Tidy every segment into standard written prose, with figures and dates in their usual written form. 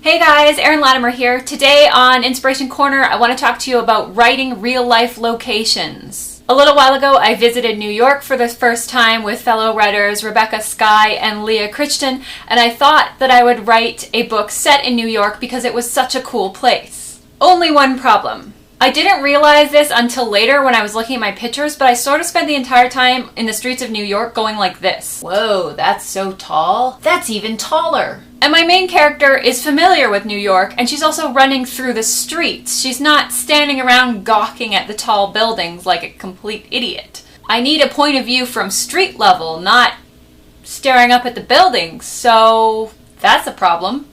Hey guys, Erin Latimer here. Today on Inspiration Corner, I want to talk to you about writing real-life locations. A little while ago, I visited New York for the first time with fellow writers Rebecca Skye and Leah Crichton, and I thought that I would write a book set in New York because it was such a cool place. Only one problem. I didn't realize this until later when I was looking at my pictures, but I sort of spent the entire time in the streets of New York going like this. Whoa, that's so tall. That's even taller. And my main character is familiar with New York, and she's also running through the streets. She's not standing around gawking at the tall buildings like a complete idiot. I need a point of view from street level, not staring up at the buildings, so that's a problem.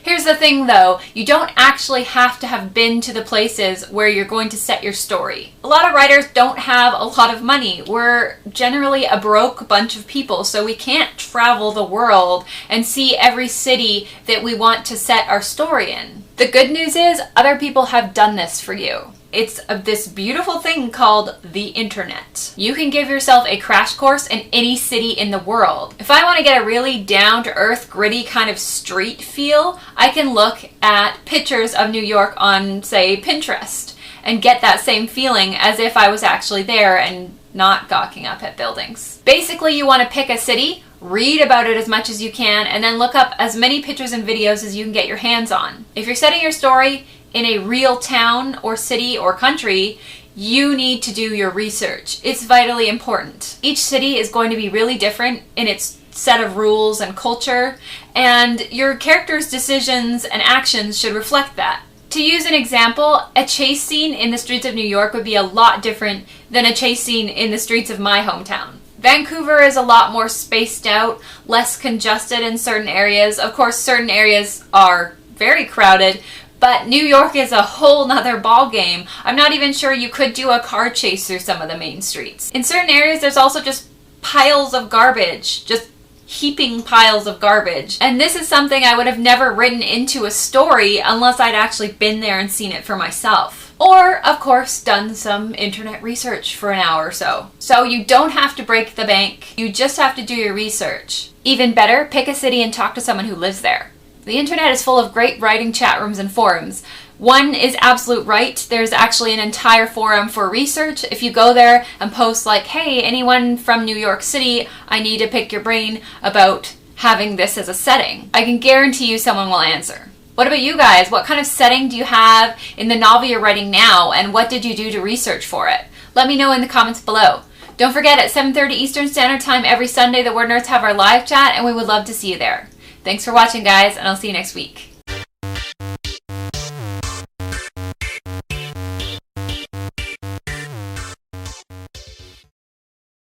Here's the thing though, you don't actually have to have been to the places where you're going to set your story. A lot of writers don't have a lot of money. We're generally a broke bunch of people, so we can't travel the world and see every city that we want to set our story in. The good news is other people have done this for you. It's this beautiful thing called the internet. You can give yourself a crash course in any city in the world. If I want to get a really down-to-earth, gritty kind of street feel, I can look at pictures of New York on, say, Pinterest and get that same feeling as if I was actually there and not gawking up at buildings. Basically, you want to pick a city, read about it as much as you can, and then look up as many pictures and videos as you can get your hands on. If you're setting your story in a real town or city or country, you need to do your research. It's vitally important. Each city is going to be really different in its set of rules and culture, and your character's decisions and actions should reflect that. To use an example, a chase scene in the streets of New York would be a lot different than a chase scene in the streets of my hometown. Vancouver is a lot more spaced out, less congested in certain areas. Of course, certain areas are very crowded, but New York is a whole nother ballgame. I'm not even sure you could do a car chase through some of the main streets. In certain areas, there's also just piles of garbage, just heaping piles of garbage. And this is something I would have never written into a story unless I'd actually been there and seen it for myself. Or, of course, done some internet research for an hour or so. So you don't have to break the bank, you just have to do your research. Even better, pick a city and talk to someone who lives there. The internet is full of great writing chat rooms and forums. One is Absolute Right. There's actually an entire forum for research. If you go there and post like, hey, anyone from New York City, I need to pick your brain about having this as a setting, I can guarantee you someone will answer. What about you guys? What kind of setting do you have in the novel you're writing now, and what did you do to research for it? Let me know in the comments below. Don't forget, at 7:30 Eastern Standard Time every Sunday, the WordNerds have our live chat, and we would love to see you there. Thanks for watching, guys, and I'll see you next week.